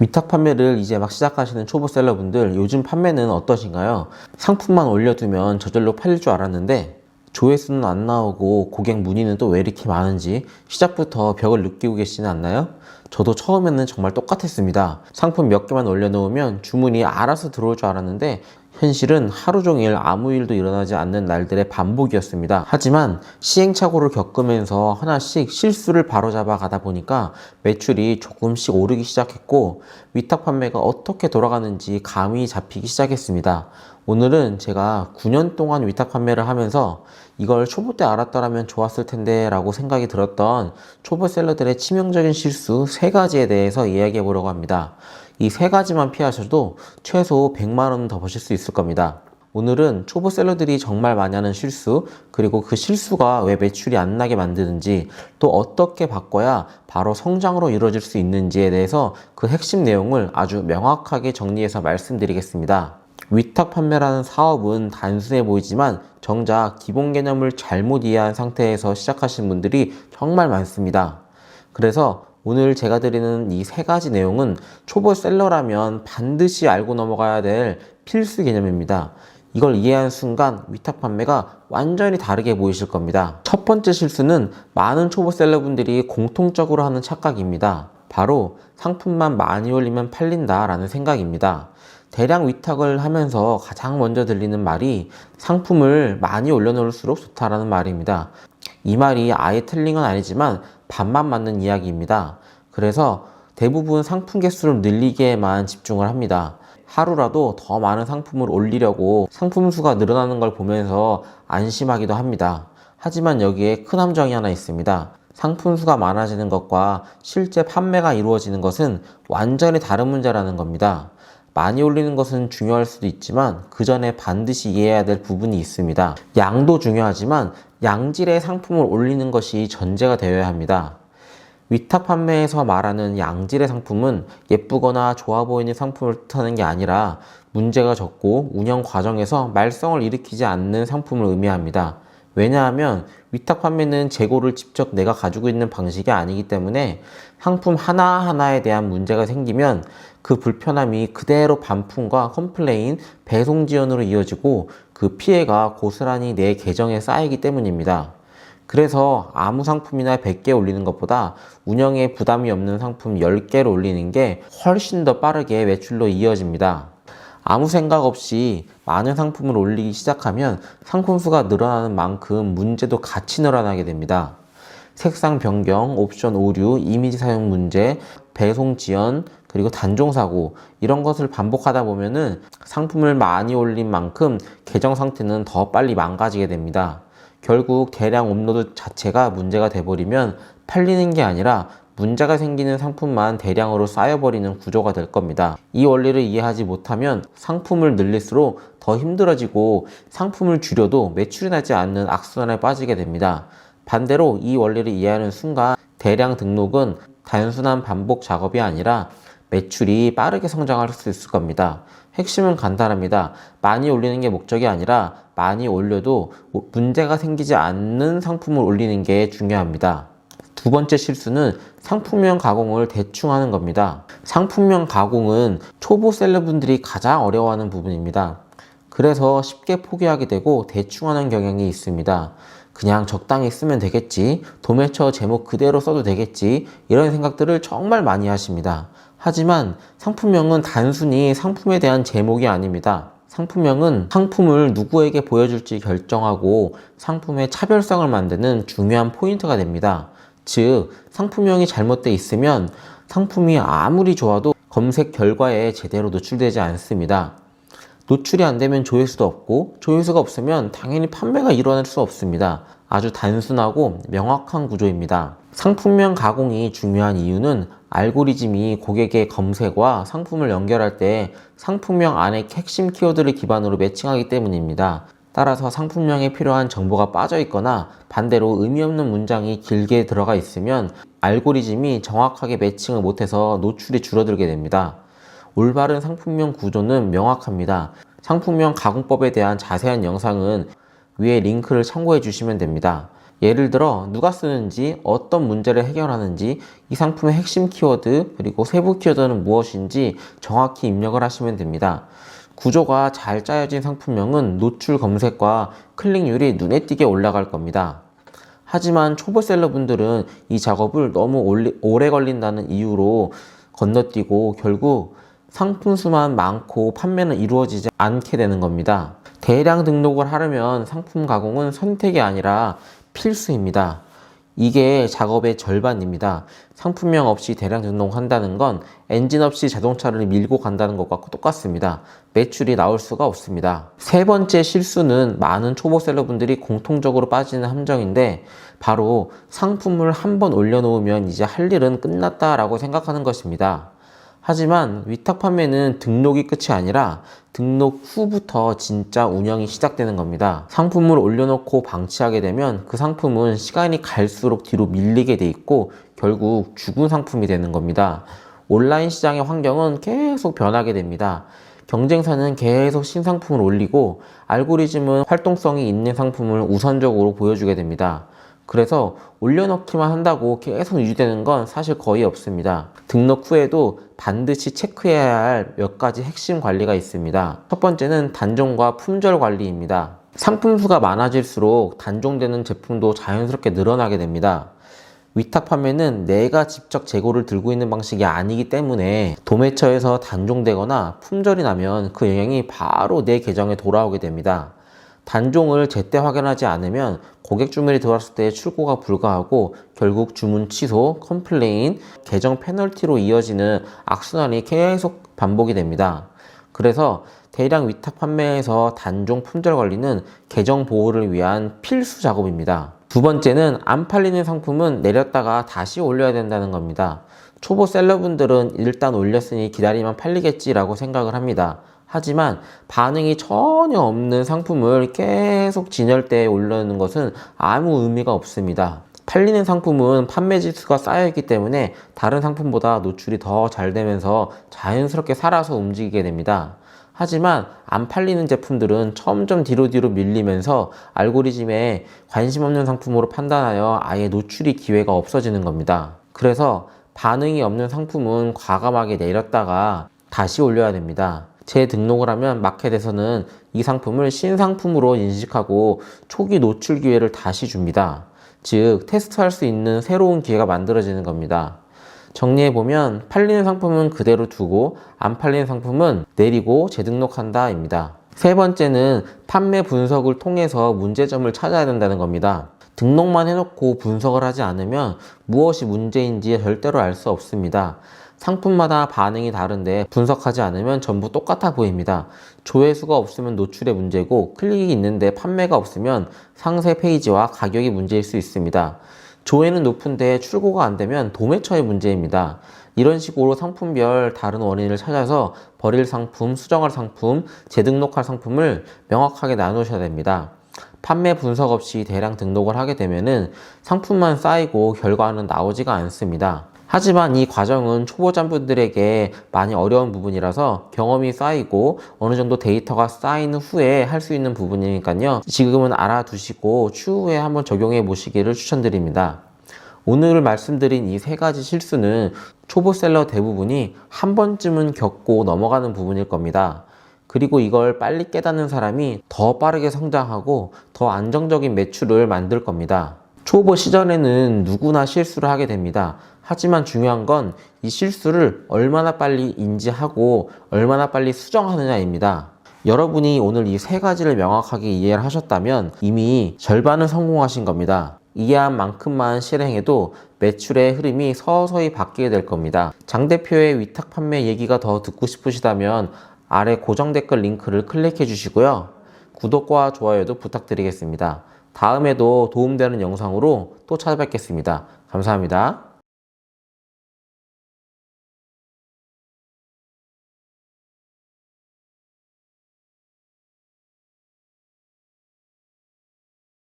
위탁 판매를 이제 막 시작하시는 초보 셀러분들, 요즘 판매는 어떠신가요? 상품만 올려두면 저절로 팔릴 줄 알았는데 조회수는 안 나오고 고객 문의는 또 왜 이렇게 많은지 시작부터 벽을 느끼고 계시지 않나요? 저도 처음에는 정말 똑같았습니다. 상품 몇 개만 올려놓으면 주문이 알아서 들어올 줄 알았는데 현실은 하루 종일 아무 일도 일어나지 않는 날들의 반복이었습니다. 하지만 시행착오를 겪으면서 하나씩 실수를 바로잡아 가다 보니까 매출이 조금씩 오르기 시작했고 위탁 판매가 어떻게 돌아가는지 감이 잡히기 시작했습니다. 오늘은 제가 9년 동안 위탁 판매를 하면서 이걸 초보 때 알았더라면 좋았을 텐데 라고 생각이 들었던 초보 셀러들의 치명적인 실수 3가지에 대해서 이야기해 보려고 합니다. 이 3가지만 피하셔도 최소 100만원 더 버실 수 있을 겁니다. 오늘은 초보 셀러들이 정말 많이 하는 실수, 그리고 그 실수가 왜 매출이 안 나게 만드는지, 또 어떻게 바꿔야 바로 성장으로 이루어질 수 있는지에 대해서 그 핵심 내용을 아주 명확하게 정리해서 말씀드리겠습니다. 위탁 판매라는 사업은 단순해 보이지만 정작 기본 개념을 잘못 이해한 상태에서 시작하시는 분들이 정말 많습니다. 그래서 오늘 제가 드리는 이 3가지 내용은 초보 셀러라면 반드시 알고 넘어가야 될 필수 개념입니다. 이걸 이해한 순간 위탁 판매가 완전히 다르게 보이실 겁니다. 첫 번째 실수는 많은 초보 셀러분들이 공통적으로 하는 착각입니다. 바로 상품만 많이 올리면 팔린다 라는 생각입니다. 대량 위탁을 하면서 가장 먼저 들리는 말이 상품을 많이 올려놓을수록 좋다라는 말입니다. 이 말이 아예 틀린 건 아니지만 반만 맞는 이야기입니다. 그래서 대부분 상품 개수를 늘리기에만 집중을 합니다. 하루라도 더 많은 상품을 올리려고 상품 수가 늘어나는 걸 보면서 안심하기도 합니다. 하지만 여기에 큰 함정이 하나 있습니다. 상품 수가 많아지는 것과 실제 판매가 이루어지는 것은 완전히 다른 문제라는 겁니다. 많이 올리는 것은 중요할 수도 있지만 그 전에 반드시 이해해야 될 부분이 있습니다. 양도 중요하지만 양질의 상품을 올리는 것이 전제가 되어야 합니다. 위탁 판매에서 말하는 양질의 상품은 예쁘거나 좋아 보이는 상품을 뜻하는 게 아니라 문제가 적고 운영 과정에서 말썽을 일으키지 않는 상품을 의미합니다. 왜냐하면 위탁 판매는 재고를 직접 내가 가지고 있는 방식이 아니기 때문에 상품 하나하나에 대한 문제가 생기면 그 불편함이 그대로 반품과 컴플레인, 배송 지연으로 이어지고 그 피해가 고스란히 내 계정에 쌓이기 때문입니다. 그래서 아무 상품이나 100개 올리는 것보다 운영에 부담이 없는 상품 10개를 올리는 게 훨씬 더 빠르게 매출로 이어집니다. 아무 생각 없이 많은 상품을 올리기 시작하면 상품 수가 늘어나는 만큼 문제도 같이 늘어나게 됩니다. 색상 변경, 옵션 오류, 이미지 사용 문제, 배송 지연, 그리고 단종 사고, 이런 것을 반복하다 보면은 상품을 많이 올린 만큼 계정 상태는 더 빨리 망가지게 됩니다. 결국 대량 업로드 자체가 문제가 돼버리면 팔리는 게 아니라 문제가 생기는 상품만 대량으로 쌓여버리는 구조가 될 겁니다. 이 원리를 이해하지 못하면 상품을 늘릴수록 더 힘들어지고 상품을 줄여도 매출이 나지 않는 악순환에 빠지게 됩니다. 반대로 이 원리를 이해하는 순간 대량 등록은 단순한 반복 작업이 아니라 매출이 빠르게 성장할 수 있을 겁니다. 핵심은 간단합니다. 많이 올리는 게 목적이 아니라 많이 올려도 문제가 생기지 않는 상품을 올리는 게 중요합니다. 두 번째 실수는 상품명 가공을 대충 하는 겁니다. 상품명 가공은 초보 셀러분들이 가장 어려워하는 부분입니다. 그래서 쉽게 포기하게 되고 대충 하는 경향이 있습니다. 그냥 적당히 쓰면 되겠지, 도매처 제목 그대로 써도 되겠지, 이런 생각들을 정말 많이 하십니다. 하지만 상품명은 단순히 상품에 대한 제목이 아닙니다. 상품명은 상품을 누구에게 보여줄지 결정하고 상품의 차별성을 만드는 중요한 포인트가 됩니다. 즉, 상품명이 잘못되어 있으면 상품이 아무리 좋아도 검색 결과에 제대로 노출되지 않습니다. 노출이 안 되면 조회수도 없고 조회수가 없으면 당연히 판매가 일어날 수 없습니다. 아주 단순하고 명확한 구조입니다. 상품명 가공이 중요한 이유는 알고리즘이 고객의 검색과 상품을 연결할 때 상품명 안에 핵심 키워드를 기반으로 매칭하기 때문입니다. 따라서 상품명에 필요한 정보가 빠져 있거나 반대로 의미 없는 문장이 길게 들어가 있으면 알고리즘이 정확하게 매칭을 못해서 노출이 줄어들게 됩니다. 올바른 상품명 구조는 명확합니다. 상품명 가공법에 대한 자세한 영상은 위에 링크를 참고해 주시면 됩니다. 예를 들어 누가 쓰는지, 어떤 문제를 해결하는지, 이 상품의 핵심 키워드, 그리고 세부 키워드는 무엇인지 정확히 입력을 하시면 됩니다. 구조가 잘 짜여진 상품명은 노출 검색과 클릭률이 눈에 띄게 올라갈 겁니다. 하지만 초보셀러분들은 이 작업을 너무 오래 걸린다는 이유로 건너뛰고 결국 상품 수만 많고 판매는 이루어지지 않게 되는 겁니다. 대량 등록을 하려면 상품 가공은 선택이 아니라 필수입니다. 이게 작업의 절반입니다. 상품명 없이 대량 등록한다는 건 엔진 없이 자동차를 밀고 간다는 것과 똑같습니다. 매출이 나올 수가 없습니다. 세 번째 실수는 많은 초보셀러분들이 공통적으로 빠지는 함정인데, 바로 상품을 한번 올려놓으면 이제 할 일은 끝났다라고 생각하는 것입니다. 하지만 위탁 판매는 등록이 끝이 아니라 등록 후부터 진짜 운영이 시작되는 겁니다. 상품을 올려놓고 방치하게 되면 그 상품은 시간이 갈수록 뒤로 밀리게 돼 있고 결국 죽은 상품이 되는 겁니다. 온라인 시장의 환경은 계속 변하게 됩니다. 경쟁사는 계속 신상품을 올리고 알고리즘은 활동성이 있는 상품을 우선적으로 보여주게 됩니다. 그래서 올려놓기만 한다고 계속 유지되는 건 사실 거의 없습니다. 등록 후에도 반드시 체크해야 할 몇 가지 핵심 관리가 있습니다. 첫 번째는 단종과 품절 관리입니다. 상품 수가 많아질수록 단종되는 제품도 자연스럽게 늘어나게 됩니다. 위탁 판매는 내가 직접 재고를 들고 있는 방식이 아니기 때문에 도매처에서 단종되거나 품절이 나면 그 영향이 바로 내 계정에 돌아오게 됩니다. 단종을 제때 확인하지 않으면 고객 주문이 들어왔을 때 출고가 불가하고 결국 주문 취소, 컴플레인, 계정 페널티로 이어지는 악순환이 계속 반복이 됩니다. 그래서 대량 위탁 판매에서 단종 품절 관리는 계정 보호를 위한 필수 작업입니다. 두 번째는 안 팔리는 상품은 내렸다가 다시 올려야 된다는 겁니다. 초보 셀러분들은 일단 올렸으니 기다리면 팔리겠지라고 생각을 합니다. 하지만 반응이 전혀 없는 상품을 계속 진열대에 올려놓는 것은 아무 의미가 없습니다. 팔리는 상품은 판매 지수가 쌓여있기 때문에 다른 상품보다 노출이 더 잘 되면서 자연스럽게 살아서 움직이게 됩니다. 하지만 안 팔리는 제품들은 점점 뒤로 밀리면서 알고리즘에 관심 없는 상품으로 판단하여 아예 노출이 기회가 없어지는 겁니다. 그래서 반응이 없는 상품은 과감하게 내렸다가 다시 올려야 됩니다. 재등록을 하면 마켓에서는 이 상품을 신상품으로 인식하고 초기 노출 기회를 다시 줍니다. 즉 테스트할 수 있는 새로운 기회가 만들어지는 겁니다. 정리해보면 팔리는 상품은 그대로 두고 안 팔리는 상품은 내리고 재등록한다 입니다. 세 번째는 판매 분석을 통해서 문제점을 찾아야 된다는 겁니다. 등록만 해놓고 분석을 하지 않으면 무엇이 문제인지 절대로 알 수 없습니다. 상품마다 반응이 다른데 분석하지 않으면 전부 똑같아 보입니다. 조회수가 없으면 노출의 문제고 클릭이 있는데 판매가 없으면 상세 페이지와 가격이 문제일 수 있습니다. 조회는 높은데 출고가 안 되면 도매처의 문제입니다. 이런 식으로 상품별 다른 원인을 찾아서 버릴 상품, 수정할 상품, 재등록할 상품을 명확하게 나누셔야 됩니다. 판매 분석 없이 대량 등록을 하게 되면은 상품만 쌓이고 결과는 나오지가 않습니다. 하지만 이 과정은 초보자분들에게 많이 어려운 부분이라서 경험이 쌓이고 어느 정도 데이터가 쌓인 후에 할 수 있는 부분이니까요. 지금은 알아두시고 추후에 한번 적용해 보시기를 추천드립니다. 오늘 말씀드린 이 세 가지 실수는 초보셀러 대부분이 한 번쯤은 겪고 넘어가는 부분일 겁니다. 그리고 이걸 빨리 깨닫는 사람이 더 빠르게 성장하고 더 안정적인 매출을 만들 겁니다. 초보 시절에는 누구나 실수를 하게 됩니다. 하지만 중요한 건 이 실수를 얼마나 빨리 인지하고 얼마나 빨리 수정하느냐입니다. 여러분이 오늘 이 세 가지를 명확하게 이해를 하셨다면 이미 절반은 성공하신 겁니다. 이해한 만큼만 실행해도 매출의 흐름이 서서히 바뀌게 될 겁니다. 장 대표의 위탁 판매 얘기가 더 듣고 싶으시다면 아래 고정 댓글 링크를 클릭해 주시고요. 구독과 좋아요도 부탁드리겠습니다. 다음에도 도움되는 영상으로 또 찾아뵙겠습니다. 감사합니다.